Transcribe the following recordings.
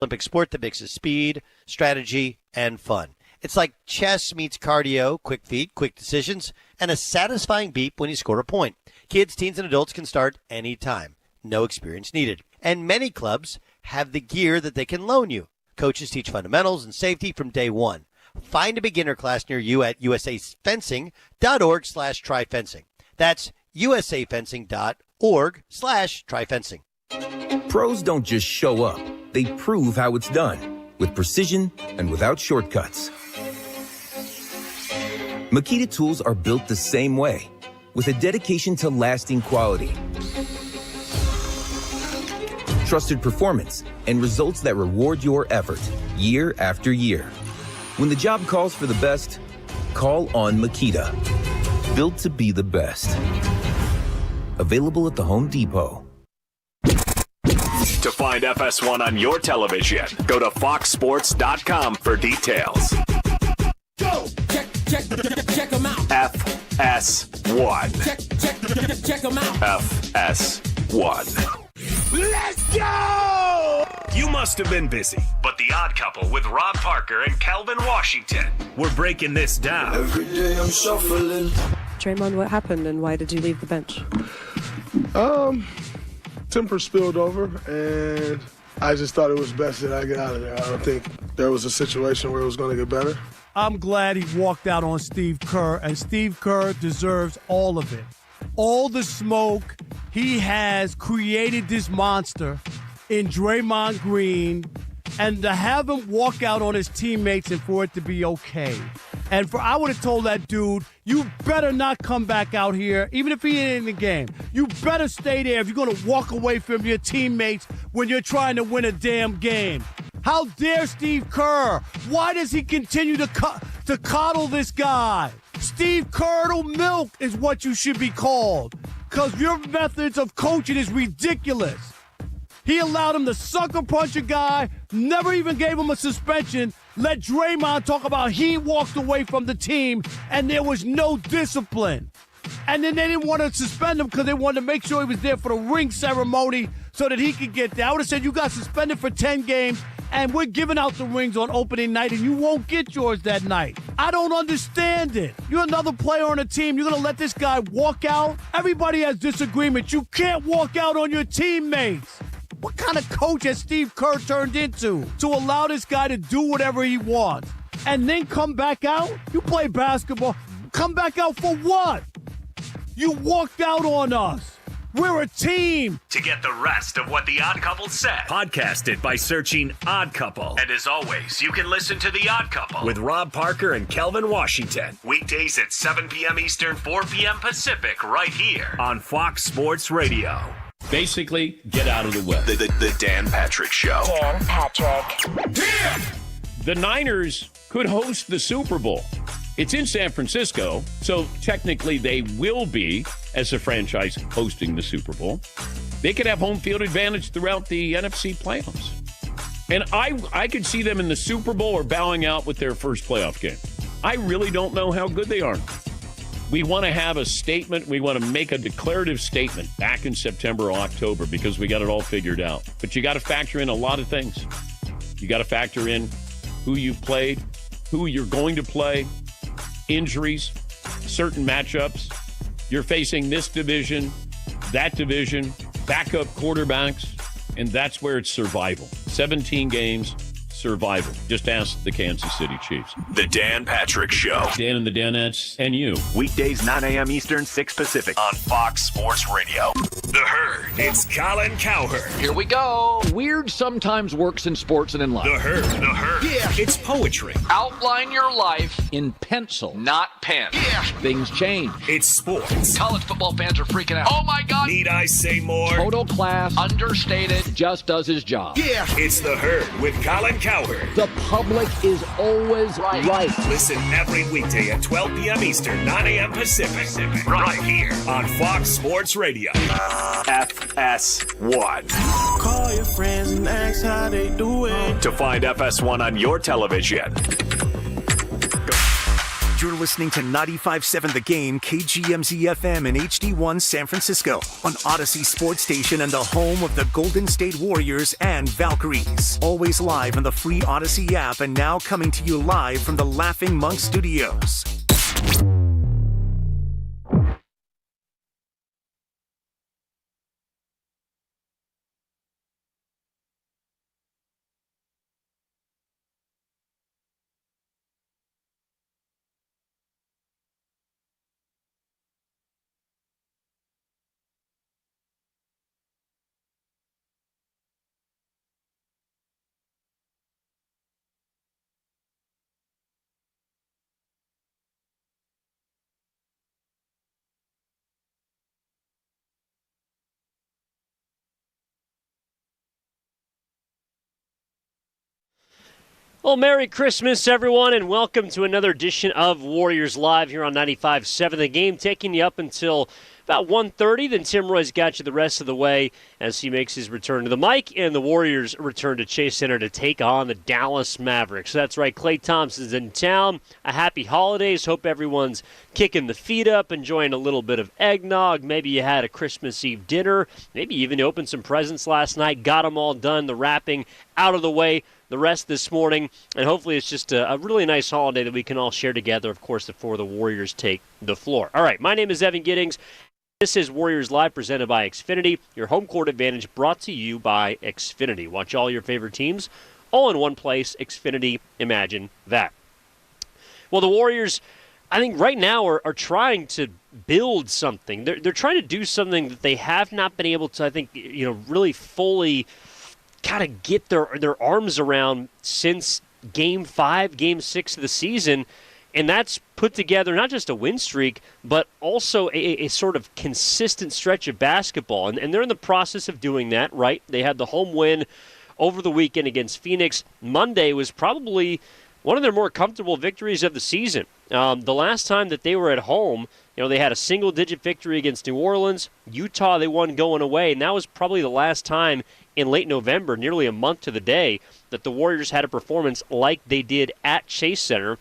Olympic sport that mixes speed, strategy, and fun. It's like chess meets cardio, quick feet, quick decisions, and a satisfying beep when you score a point. Kids, teens, and adults can start anytime. No experience needed. And many clubs have the gear that they can loan you. Coaches teach fundamentals and safety from day one. Find a beginner class near you at usafencing.org/tryfencing. That's usafencing.org/tryfencing. Pros don't just show up. They prove how it's done, with precision and without shortcuts. Makita tools are built the same way, with a dedication to lasting quality, trusted performance, and results that reward your effort year after year. When the job calls for the best, call on Makita. Built to be the best. Available at the Home Depot. To find FS1 on your television, go to foxsports.com for details. Go! Check them out. FS1. Check them out. FS1. Let's go! You must have been busy, but The Odd Couple with Rob Parker and Calvin Washington. We're breaking this down. Every day I'm shuffling. Draymond, what happened and why did you leave the bench? Temper spilled over, and I just thought it was best that I get out of there. I don't think there was a situation where it was going to get better. I'm glad he walked out on Steve Kerr, and Steve Kerr deserves all of it. All the smoke. He has created this monster in Draymond Green, and to have him walk out on his teammates and for it to be okay. And I would have told that dude, you better not come back out here, even if he ain't in the game. You better stay there if you're going to walk away from your teammates when you're trying to win a damn game. How dare Steve Kerr? Why does he continue to coddle this guy? Steve Curdle Milk is what you should be called, because your methods of coaching is ridiculous. He allowed him to sucker punch a guy, never even gave him a suspension, let Draymond talk about he walked away from the team and there was no discipline. And then they didn't want to suspend him because they wanted to make sure he was there for the ring ceremony so that he could get there. I would have said you got suspended for 10 games and we're giving out the rings on opening night and you won't get yours that night. I don't understand it. You're another player on the team. You're going to let this guy walk out? Everybody has disagreements. You can't walk out on your teammates. What kind of coach has Steve Kerr turned into to allow this guy to do whatever he wants and then come back out? You play basketball. Come back out for what? You walked out on us. We're a team. To get the rest of what The Odd Couple said, podcast it by searching Odd Couple. And as always, you can listen to The Odd Couple with Rob Parker and Kelvin Washington. Weekdays at 7 p.m. Eastern, 4 p.m. Pacific, right here on Fox Sports Radio. Basically, get out of the way. The Dan Patrick Show. Dan Patrick. The Niners could host the Super Bowl. It's in San Francisco, so technically they will be, as a franchise, hosting the Super Bowl. They could have home field advantage throughout the NFC playoffs. And I could see them in the Super Bowl or bowing out with their first playoff game. I really don't know how good they are. We want to have a statement. We want to make a declarative statement back in September or October because we got it all figured out. But you got to factor in a lot of things. You got to factor in who you've played, who you're going to play, injuries, certain matchups. You're facing this division, that division, backup quarterbacks, and that's where it's survival. 17 games. Survival. Just ask the Kansas City Chiefs. The Dan Patrick Show. Dan and the Danettes and you. Weekdays 9 a.m. Eastern, 6 Pacific on Fox Sports Radio. The Herd. It's Colin Cowherd. Here we go. Weird sometimes works in sports and in life. The Herd. The Herd. Yeah. It's poetry. Outline your life in pencil, not pen. Yeah. Things change. It's sports. College football fans are freaking out. Oh my God. Need I say more? Total class, understated, just does his job. Yeah. It's The Herd with Colin Cowherd. The public is always right. Listen every weekday at 12 p.m. Eastern, 9 a.m. Pacific. Right here on Fox Sports Radio. FS1. Call your friends and ask how they doing. To find FS1 on your television, You're listening to 95.7 The Game, KGMZ FM and HD1 San Francisco on Odyssey Sports Station and the home of the Golden State Warriors and Valkyries. Always live on the free Odyssey app and now coming to you live from the Laughing Monk Studios. Well, Merry Christmas, everyone, and welcome to another edition of Warriors Live here on 95.7 The Game, taking you up until about 1:30. Then Tim Roy's got you the rest of the way as he makes his return to the mic, and the Warriors return to Chase Center to take on the Dallas Mavericks. That's right, Klay Thompson's in town. A happy holidays. Hope everyone's kicking the feet up, enjoying a little bit of eggnog. Maybe you had a Christmas Eve dinner. Maybe you even opened some presents last night, got them all done, the wrapping out of the way. The rest this morning, and hopefully it's just a really nice holiday that we can all share together, of course, before the Warriors take the floor. All right, my name is Evan Giddings. This is Warriors Live, presented by Xfinity, your home court advantage brought to you by Xfinity. Watch all your favorite teams all in one place. Xfinity, imagine that. Well, the Warriors, I think right now are trying to build something. They're trying to do something that they have not been able to, I think, really fully kind of get their arms around since Game 5, Game 6 of the season, and that's put together not just a win streak, but also a sort of consistent stretch of basketball, and they're in the process of doing that, right? They had the home win over the weekend against Phoenix. Monday was probably one of their more comfortable victories of the season. The last time that they were at home, they had a single-digit victory against New Orleans. Utah, they won going away, and that was probably the last time in late November, nearly a month to the day, that the Warriors had a performance like they did at Chase Center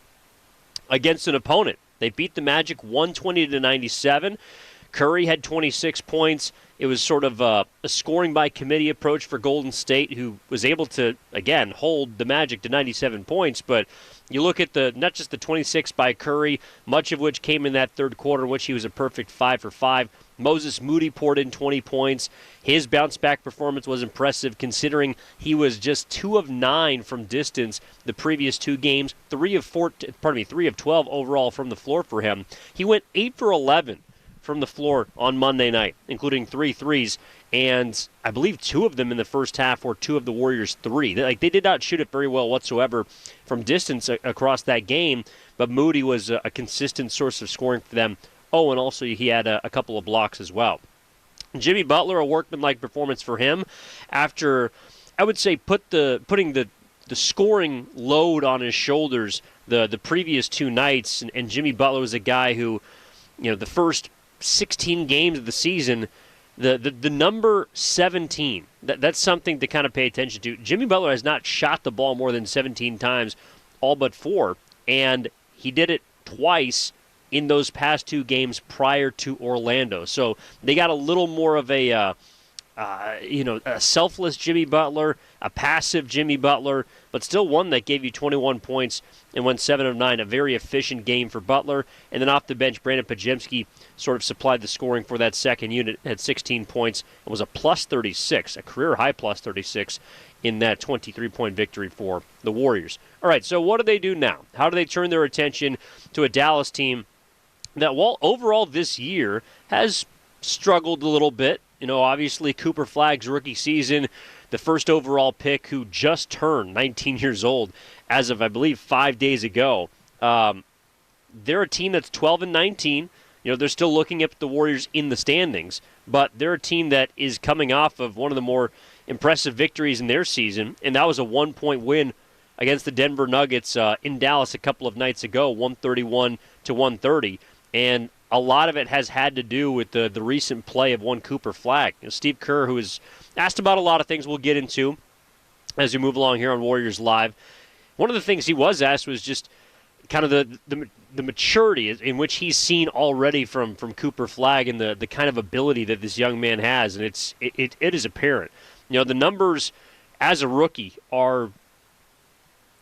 against an opponent. They beat the Magic 120-97. Curry had 26 points. It was sort of a scoring by committee approach for Golden State, who was able to, again, hold the Magic to 97 points. But you look at not just the 26 by Curry, much of which came in that third quarter, in which he was a perfect 5 for 5. Moses Moody poured in 20 points. His bounce-back performance was impressive, considering he was just 2 of 9 from distance the previous two games, 3 of 12 overall from the floor for him. He went 8 for 11 from the floor on Monday night, including 3 threes, and I believe 2 of them in the first half were 2 of the Warriors' 3. They did not shoot it very well whatsoever from distance across that game, but Moody was a consistent source of scoring for them. Oh, and also he had a couple of blocks as well. Jimmy Butler, a workmanlike performance for him after, I would say, putting the scoring load on his shoulders the previous 2 nights, and Jimmy Butler was a guy who, the first 16 games of the season, the number 17, that's something to kind of pay attention to. Jimmy Butler has not shot the ball more than 17 times, all but 4, and he did it twice in those past 2 games prior to Orlando. So they got a little more of a selfless Jimmy Butler, a passive Jimmy Butler, but still one that gave you 21 points and went 7 of 9, a very efficient game for Butler. And then off the bench, Brandon Podziemski sort of supplied the scoring for that second unit, had 16 points, and was a plus 36, a career-high plus 36 in that 23-point victory for the Warriors. All right, so what do they do now? How do they turn their attention to a Dallas team that, while overall this year has struggled a little bit? Obviously Cooper Flagg's rookie season, the first overall pick, who just turned 19 years old as of, I believe, 5 days ago. They're a team that's 12-19. They're still looking at the Warriors in the standings, but they're a team that is coming off of one of the more impressive victories in their season, and that was a 1-point win against the Denver Nuggets in Dallas a couple of nights ago, 131-130. And a lot of it has had to do with the recent play of one Cooper Flagg. Steve Kerr, who is asked about a lot of things we'll get into as we move along here on Warriors Live. One of the things he was asked was just kind of the maturity in which he's seen already from Cooper Flagg and the kind of ability that this young man has, and it is apparent. The numbers as a rookie are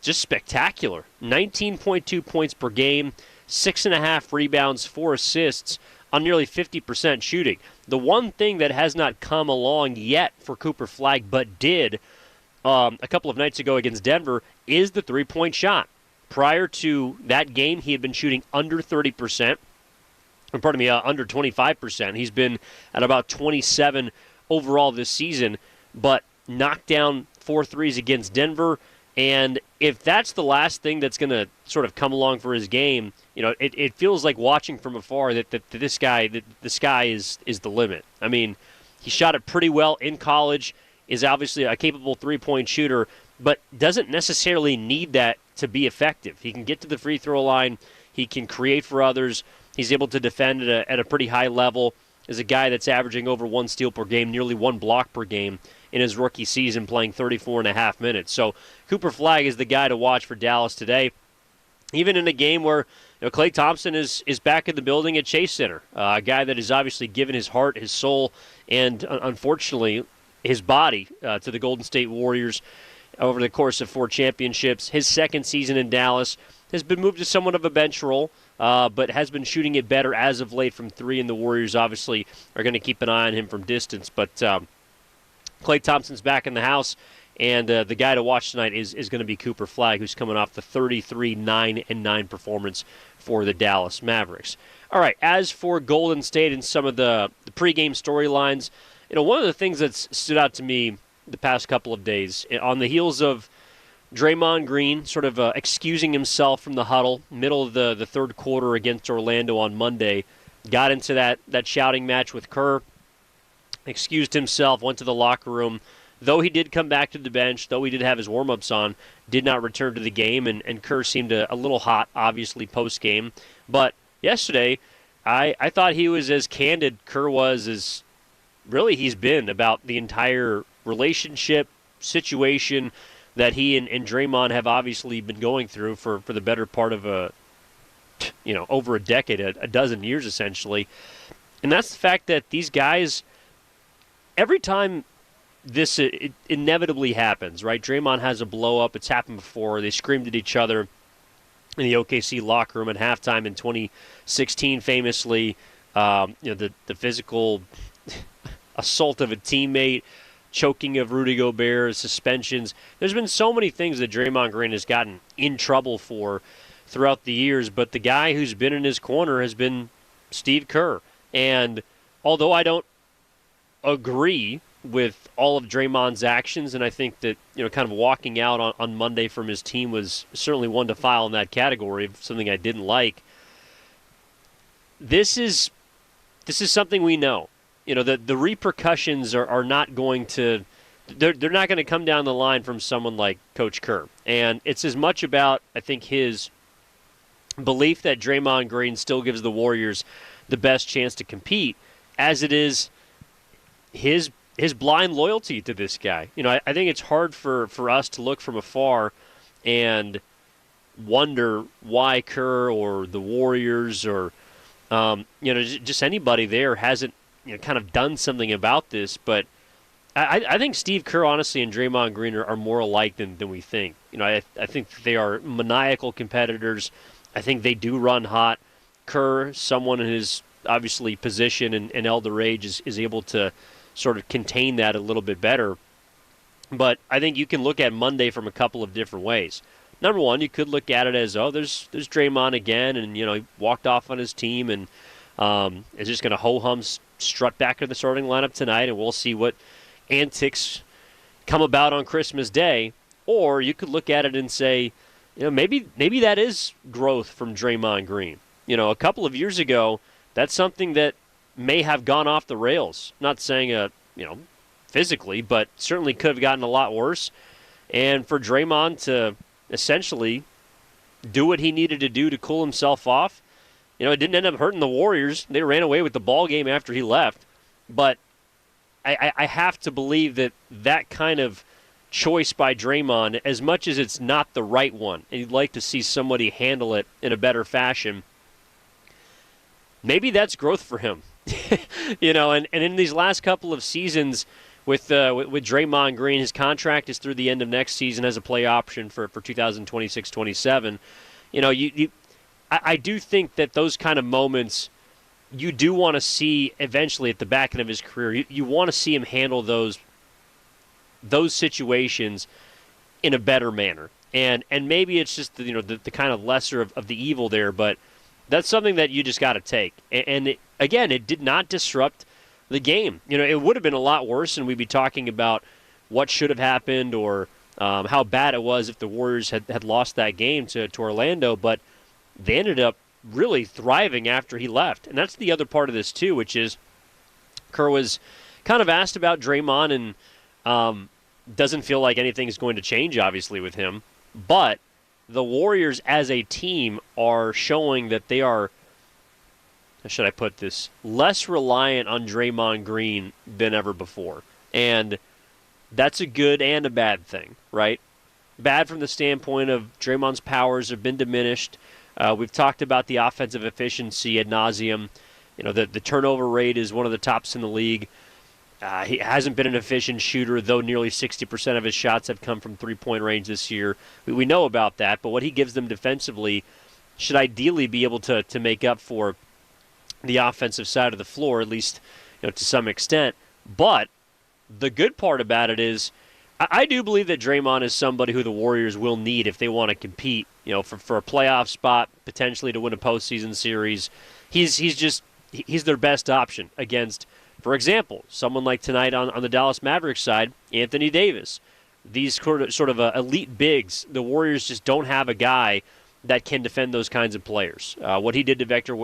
just spectacular. 19.2 points per game, 6.5 rebounds, 4 assists on nearly 50% shooting. The one thing that has not come along yet for Cooper Flagg, but did a couple of nights ago against Denver, is the three-point shot. Prior to that game, he had been shooting under 30%, under 25%. He's been at about 27 overall this season, but knocked down 4 threes against Denver. And if that's the last thing that's going to sort of come along for his game, it feels like watching from afar that the sky is the limit. I mean, he shot it pretty well in college, is obviously a capable three-point shooter, but doesn't necessarily need that to be effective. He can get to the free throw line. He can create for others. He's able to defend at a pretty high level. Is a guy that's averaging over 1 steal per game, nearly 1 block per game in his rookie season, playing 34.5 minutes. So Cooper Flagg is the guy to watch for Dallas today, even in a game where Klay Thompson is back in the building at Chase Center, a guy that has obviously given his heart, his soul, and unfortunately his body to the Golden State Warriors over the course of 4 championships. His second season in Dallas has been moved to somewhat of a bench role, but has been shooting it better as of late from 3, and the Warriors obviously are going to keep an eye on him from distance. But Klay Thompson's back in the house, and the guy to watch tonight is going to be Cooper Flagg, who's coming off the 33-9-9 performance for the Dallas Mavericks. All right, as for Golden State and some of the pregame storylines, one of the things that's stood out to me the past couple of days, on the heels of Draymond Green sort of excusing himself from the huddle, middle of the third quarter against Orlando on Monday, got into that shouting match with Kerr, excused himself, went to the locker room. Though he did come back to the bench, though he did have his warm-ups on, did not return to the game, and Kerr seemed a little hot, obviously, post-game. But yesterday, I thought he was as candid, Kerr was, as really he's been about the entire relationship situation that he and Draymond have obviously been going through for the better part of over a decade, a dozen years essentially. And that's the fact that these guys, every time this it inevitably happens, right? Draymond has a blow up. It's happened before. They screamed at each other in the OKC locker room at halftime in 2016, famously. The physical assault of a teammate, choking of Rudy Gobert, suspensions. There's been so many things that Draymond Green has gotten in trouble for throughout the years, but the guy who's been in his corner has been Steve Kerr. And although I don't agree with all of Draymond's actions, and I think that kind of walking out on Monday from his team was certainly one to file in that category of something I didn't like. This is something we know. The repercussions are not going to they're not going to come down the line from someone like Coach Kerr. And it's as much about, I think, his belief that Draymond Green still gives the Warriors the best chance to compete as it is his blind loyalty to this guy. I think it's hard for us to look from afar and wonder why Kerr or the Warriors or just anybody there hasn't kind of done something about this. But I think Steve Kerr, honestly, and Draymond Green are more alike than we think. I think they are maniacal competitors. I think they do run hot. Kerr, someone in his obviously position and elder age, is able to sort of contain that a little bit better. But I think you can look at Monday from a couple of different ways. Number one, you could look at it as, there's Draymond again, and he walked off on his team and is just going to ho-hum strut back to the starting lineup tonight, and we'll see what antics come about on Christmas Day. Or you could look at it and say, maybe that is growth from Draymond Green. A couple of years ago, that's something that may have gone off the rails. Not saying physically, but certainly could have gotten a lot worse. And for Draymond to essentially do what he needed to do to cool himself off, it didn't end up hurting the Warriors. They ran away with the ball game after he left. But I have to believe that kind of choice by Draymond, as much as it's not the right one, and you'd like to see somebody handle it in a better fashion, maybe that's growth for him. And in these last couple of seasons with Draymond Green, his contract is through the end of next season, has a play option for 2026-27. I do think that those kind of moments you do want to see eventually at the back end of his career. You want to see him handle those situations in a better manner. And maybe it's just the kind of lesser of the evil there, but that's something that you just got to take. And it did not disrupt the game. It would have been a lot worse, and we'd be talking about what should have happened or how bad it was if the Warriors had lost that game to Orlando, but they ended up really thriving after he left. And that's the other part of this, too, which is Kerr was kind of asked about Draymond and doesn't feel like anything's going to change, obviously, with him. But the Warriors as a team are showing that they are, how should I put this, less reliant on Draymond Green than ever before. And that's a good and a bad thing, right? Bad from the standpoint of Draymond's powers have been diminished. We've talked about the offensive efficiency ad nauseum. The turnover rate is one of the tops in the league. He hasn't been an efficient shooter, though nearly 60% of his shots have come from three-point range this year. We know about that, but what he gives them defensively should ideally be able to make up for the offensive side of the floor, at least to some extent. But the good part about it is I do believe that Draymond is somebody who the Warriors will need if they want to compete, for a playoff spot, potentially to win a postseason series. He's their best option against, for example, someone like tonight on the Dallas Mavericks side, Anthony Davis. These sort of elite bigs, the Warriors just don't have a guy that can defend those kinds of players. What he did to Victor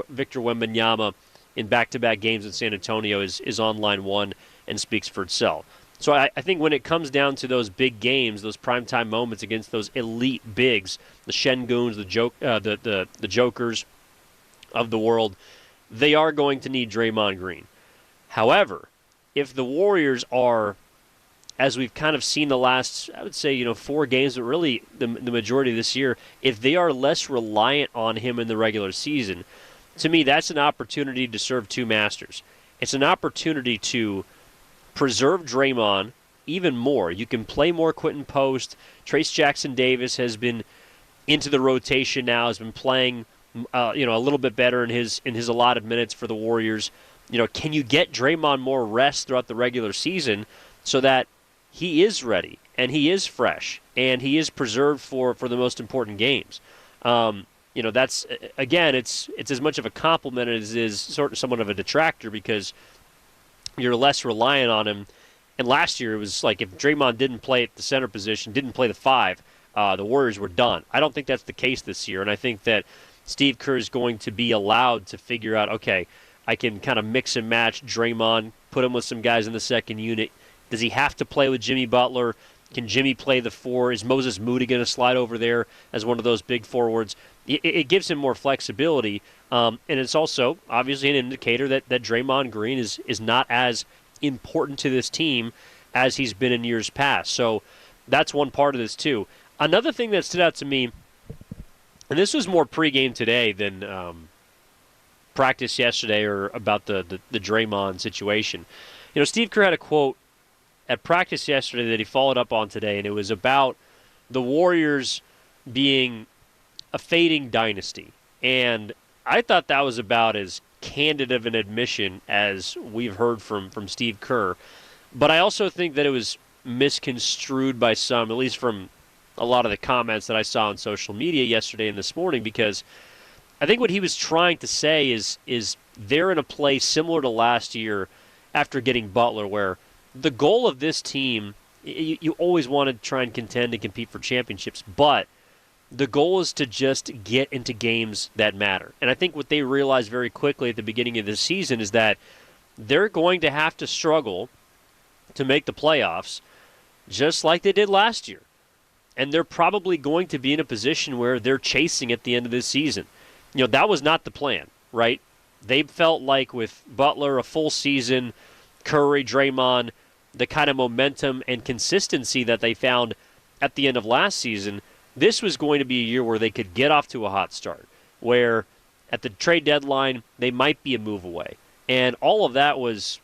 Wembanyama in back-to-back games in San Antonio is on line one and speaks for itself. So I think when it comes down to those big games, those primetime moments against those elite bigs, the Şengüns, the Jokers of the world, they are going to need Draymond Green. However, if the Warriors are, as we've kind of seen the last, I would say, 4 games, but really the majority of this year, if they are less reliant on him in the regular season, to me that's an opportunity to serve two masters. It's an opportunity to preserve Draymond even more. You can play more Quentin Post. Trace Jackson-Davis has been into the rotation now, has been playing a little bit better in his allotted minutes for the Warriors. Can you get Draymond more rest throughout the regular season so that he is ready and he is fresh and he is preserved for the most important games? That's, again, it's as much of a compliment as it is sort of somewhat of a detractor because you're less reliant on him. And last year it was like if Draymond didn't play at the center position, didn't play the 5, the Warriors were done. I don't think that's the case this year, and I think that Steve Kerr is going to be allowed to figure out, okay, I can kind of mix and match Draymond, put him with some guys in the second unit. Does he have to play with Jimmy Butler? Can Jimmy play the 4? Is Moses Moody going to slide over there as one of those big forwards? It gives him more flexibility, and it's also obviously an indicator that Draymond Green is not as important to this team as he's been in years past. So that's one part of this too. Another thing that stood out to me, and this was more pregame today than practice yesterday or about the Draymond situation. Steve Kerr had a quote at practice yesterday that he followed up on today, and it was about the Warriors being a fading dynasty. And I thought that was about as candid of an admission as we've heard from Steve Kerr. But I also think that it was misconstrued by some, at least from a lot of the comments that I saw on social media yesterday and this morning, because I think what he was trying to say is they're in a place similar to last year after getting Butler, where the goal of this team, you always want to try and contend and compete for championships, but the goal is to just get into games that matter. And I think what they realized very quickly at the beginning of the season is that they're going to have to struggle to make the playoffs just like they did last year. And they're probably going to be in a position where they're chasing at the end of this season. That was not the plan, right? They felt like with Butler, a full season, Curry, Draymond, the kind of momentum and consistency that they found at the end of last season, this was going to be a year where they could get off to a hot start, where at the trade deadline they might be a move away. And all of that was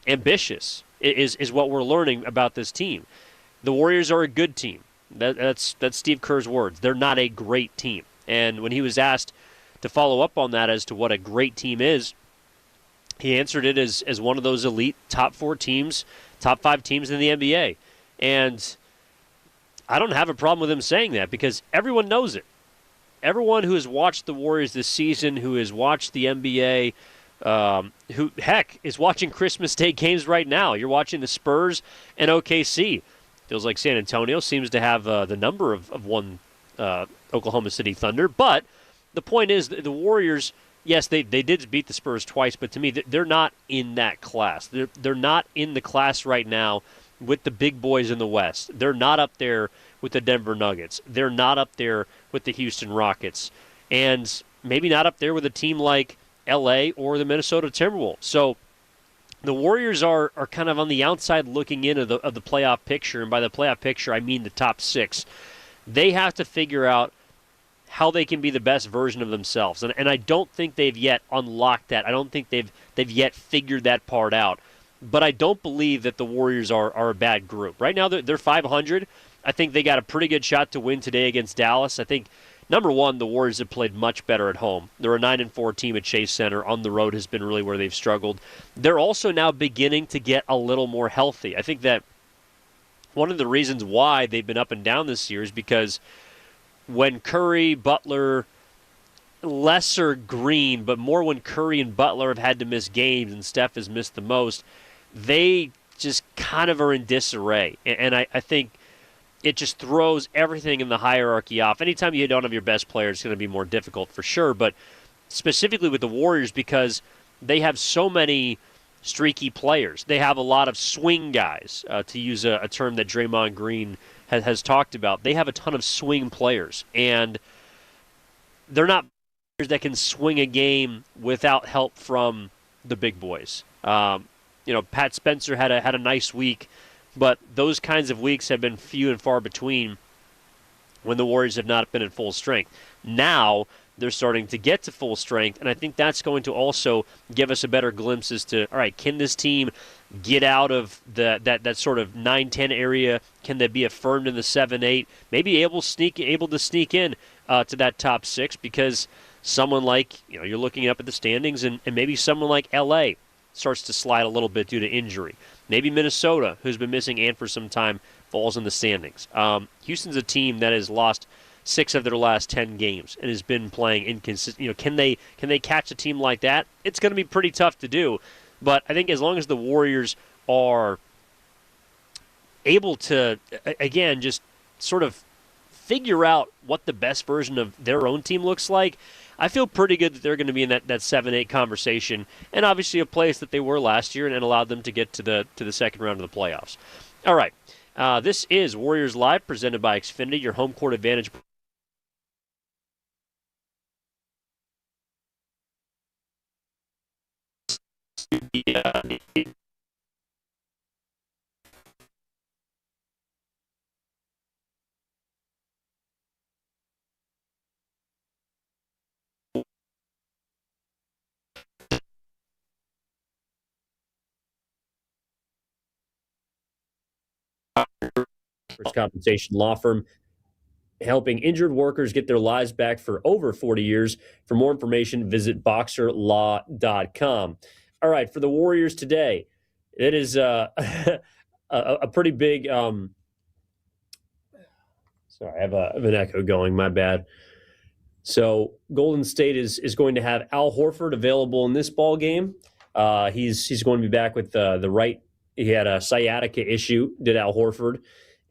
ambitious, is what we're learning about this team. The Warriors are a good team. That's Steve Kerr's words. They're not a great team. And when he was asked to follow up on that as to what a great team is, he answered it as one of those elite top 4 teams, top 5 teams in the NBA. And I don't have a problem with him saying that because everyone knows it. Everyone who has watched the Warriors this season, who has watched the NBA, who, heck, is watching Christmas Day games right now. You're watching the Spurs and OKC. Feels like San Antonio seems to have the number of one Oklahoma City Thunder. But the point is, the Warriors, yes, they did beat the Spurs twice, but to me, they're not in that class. They're not in the class right now with the big boys in the West. They're not up there with the Denver Nuggets. They're not up there with the Houston Rockets. And maybe not up there with a team like LA or the Minnesota Timberwolves. So the Warriors are kind of on the outside looking in of the playoff picture, and by the playoff picture, I mean the top 6. They have to figure out how they can be the best version of themselves, and I don't think they've yet unlocked that. I don't think they've yet figured that part out. But I don't believe that the Warriors are a bad group. Right now, they're 500. I think they got a pretty good shot to win today against Dallas. I think, number one, the Warriors have played much better at home. They're a 9-4 team at Chase Center. On the road has been really where they've struggled. They're also now beginning to get a little more healthy. I think that one of the reasons why they've been up and down this year is because when Curry, Butler, lesser Green, but more when Curry and Butler have had to miss games and Steph has missed the most, they just kind of are in disarray. And I think it just throws everything in the hierarchy off. Anytime you don't have your best player, it's going to be more difficult for sure. But specifically with the Warriors, because they have so many streaky players. They have a lot of swing guys, to use a term that Draymond Green has talked about. They have a ton of swing players. And they're not players that can swing a game without help from the big boys. Pat Spencer had a nice week, but those kinds of weeks have been few and far between when the Warriors have not been at full strength. Now they're starting to get to full strength, and I think that's going to also give us a better glimpse as to, all right, can this team get out of that sort of 9-10 area? Can they be affirmed in the 7-8? Maybe able to sneak in to that top 6 because someone like, you're looking up at the standings, and maybe someone like L.A. starts to slide a little bit due to injury. Maybe Minnesota, who's been missing Ant for some time, falls in the standings. Houston's a team that has lost 6 of their last 10 games and has been playing inconsistent. Can they catch a team like that? It's going to be pretty tough to do. But I think as long as the Warriors are able to, again, just sort of figure out what the best version of their own team looks like, I feel pretty good that they're going to be in that 7-8 conversation, and obviously a place that they were last year and allowed them to get to the second round of the playoffs. All right, this is Warriors Live, presented by Xfinity, your home court advantage. Compensation law firm helping injured workers get their lives back for over 40 years. For more information, visit boxerlaw.com. All right, for the Warriors today, it is a pretty big sorry, I have an echo going, my bad. So Golden State is going to have Al Horford available in this ball game. He's going to be back with the right. He had a sciatica issue, did Al Horford,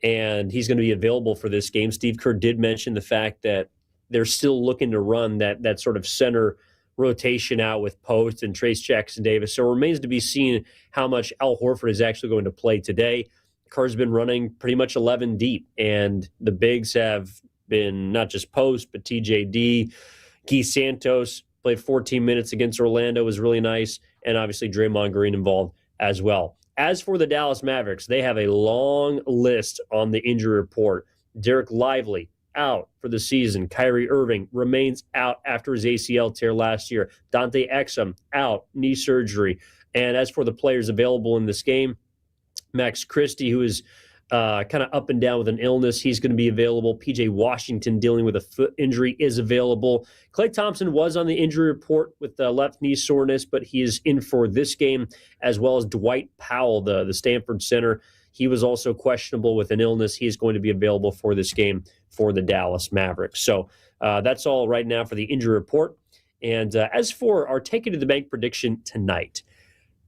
and he's going to be available for this game. Steve Kerr did mention the fact that they're still looking to run that sort of center rotation out with Post and Trace Jackson Davis. So it remains to be seen how much Al Horford is actually going to play today. Kerr's been running pretty much 11 deep, and the bigs have been not just Post, but TJD. Guy Santos played 14 minutes against Orlando, was really nice, and obviously Draymond Green involved as well. As for the Dallas Mavericks, they have a long list on the injury report. Derek Lively, out for the season. Kyrie Irving remains out after his ACL tear last year. Dante Exum, out, knee surgery. And as for the players available in this game, Max Christie, who is kind of up and down with an illness, he's going to be available. PJ Washington, dealing with a foot injury, is available. Klay Thompson was on the injury report with the left knee soreness, but he is in for this game, as well as Dwight Powell, the Stanford center. He was also questionable with an illness. He is going to be available for this game for the Dallas Mavericks. So that's all right now for the injury report. And as for our Take It to the Bank prediction tonight,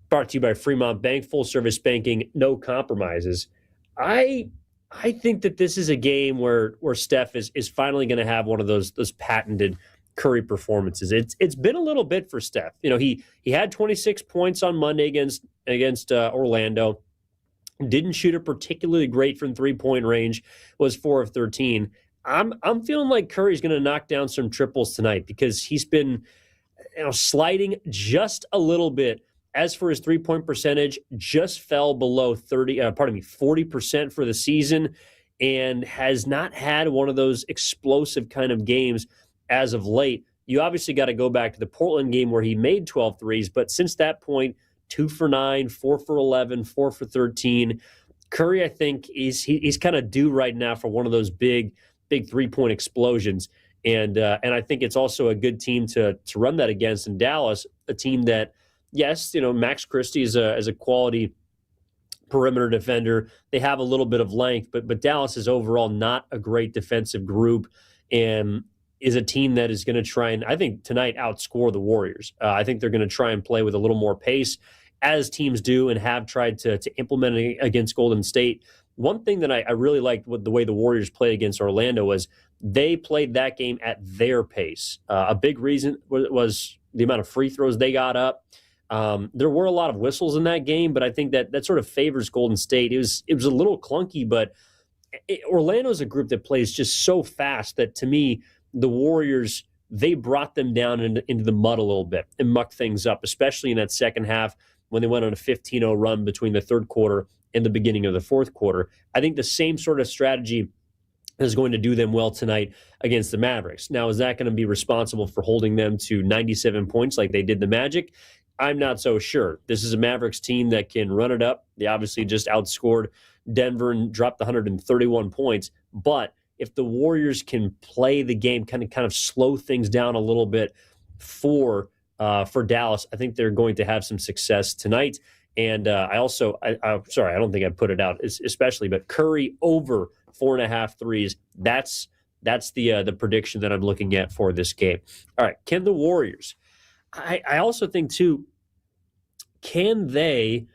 brought to you by Fremont Bank, full service banking, no compromises. I think that this is a game where Steph is finally going to have one of those patented Curry performances. It's been a little bit for Steph. You know, he had 26 points on Monday against Orlando. Didn't shoot it particularly great from 3-point range. Was 4 of 13. I'm feeling like Curry's going to knock down some triples tonight because he's been sliding just a little bit. As for his 3-point percentage, just fell below 40% for the season, and has not had one of those explosive kind of games as of late. You obviously got to go back to the Portland game where he made 12 threes, but since that point, 2 for 9, 4 for 11, 4 for 13. Curry, I think, he's kind of due right now for one of those big 3-point explosions. And I think it's also a good team to run that against in Dallas, a team that, yes, Max Christie is a quality perimeter defender. They have a little bit of length, but Dallas is overall not a great defensive group and is a team that is going to try and, I think, tonight outscore the Warriors. I think they're going to try and play with a little more pace, as teams do and have tried to implement it against Golden State. One thing that I really liked with the way the Warriors played against Orlando was they played that game at their pace. A big reason was the amount of free throws they got up. There were a lot of whistles in that game, but I think that sort of favors Golden State. It was a little clunky, but Orlando's a group that plays just so fast that, to me, the Warriors, they brought them down into the mud a little bit and mucked things up, especially in that second half when they went on a 15-0 run between the third quarter and the beginning of the fourth quarter. I think the same sort of strategy is going to do them well tonight against the Mavericks. Now, is that going to be responsible for holding them to 97 points like they did the Magic? I'm not so sure. This is a Mavericks team that can run it up. They obviously just outscored Denver and dropped 131 points. But if the Warriors can play the game, kind of slow things down a little bit for Dallas, I think they're going to have some success tonight. And I'm sorry, I don't think I put it out especially, but Curry over 4.5 threes. That's the prediction that I'm looking at for this game. All right, can the Warriors? I also think, too, can they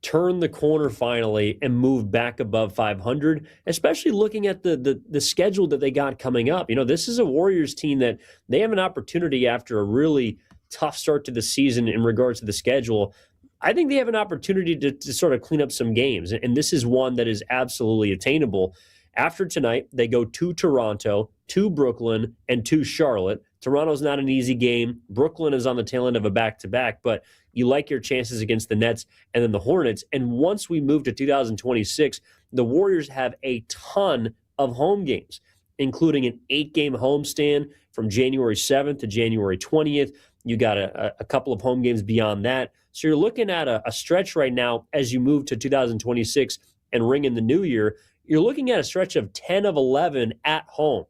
turn the corner finally and move back above 500, especially looking at the schedule that they got coming up? This is a Warriors team that they have an opportunity after a really tough start to the season in regards to the schedule. I think they have an opportunity to sort of clean up some games, and this is one that is absolutely attainable. After tonight, they go to Toronto, to Brooklyn, and to Charlotte. Toronto's not an easy game. Brooklyn is on the tail end of a back-to-back, but you like your chances against the Nets and then the Hornets. And once we move to 2026, the Warriors have a ton of home games, including an 8-game homestand from January 7th to January 20th. You got a couple of home games beyond that. So you're looking at a stretch right now as you move to 2026 and ring in the new year. You're looking at a stretch of 10 of 11 at home.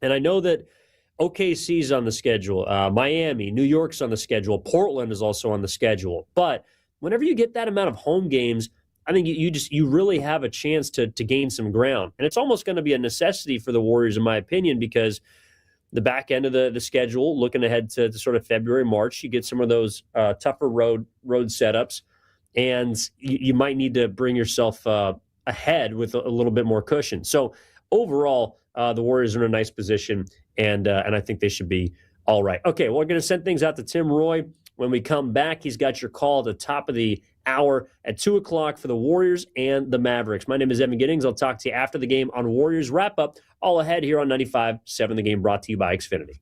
And I know that OKC's on the schedule, Miami, New York's on the schedule, Portland is also on the schedule. But whenever you get that amount of home games, I think you really have a chance to gain some ground. And it's almost going to be a necessity for the Warriors, in my opinion, because the back end of the schedule, looking ahead to sort of February, March, you get some of those tougher road setups, and you might need to bring yourself ahead with a little bit more cushion. So overall, the Warriors are in a nice position, and I think they should be all right. Okay, well, we're going to send things out to Tim Roy. When we come back, he's got your call at the top of the hour at 2 o'clock for the Warriors and the Mavericks. My name is Evan Giddings. I'll talk to you after the game on Warriors Wrap-Up, all ahead here on 95.7 The Game, brought to you by Xfinity.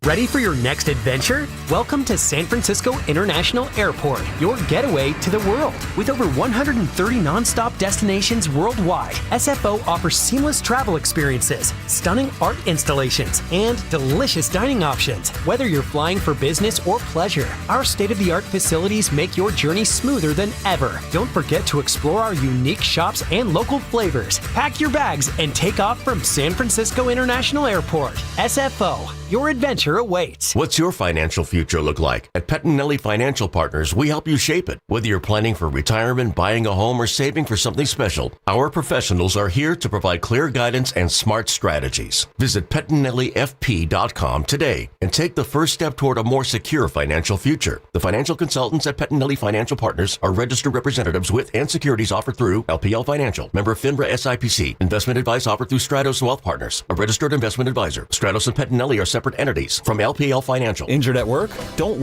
Ready for your next adventure? Welcome to San Francisco International Airport, your getaway to the world. With over 130 nonstop destinations worldwide, SFO offers seamless travel experiences, stunning art installations, and delicious dining options. Whether you're flying for business or pleasure, our state-of-the-art facilities make your journey smoother than ever. Don't forget to explore our unique shops and local flavors. Pack your bags and take off from San Francisco International Airport. SFO, your adventure awaits. What's your financial future look like? At Pettinelli Financial Partners, we help you shape it. Whether you're planning for retirement, buying a home, or saving for something special, our professionals are here to provide clear guidance and smart strategies. Visit PettinelliFP.com today and take the first step toward a more secure financial future. The financial consultants at Pettinelli Financial Partners are registered representatives with and securities offered through LPL Financial, member FINRA SIPC. Investment advice offered through Stratos Wealth Partners, a registered investment advisor. Stratos and Pettinelli are separate entities from LPL Financial. Injured at work? Don't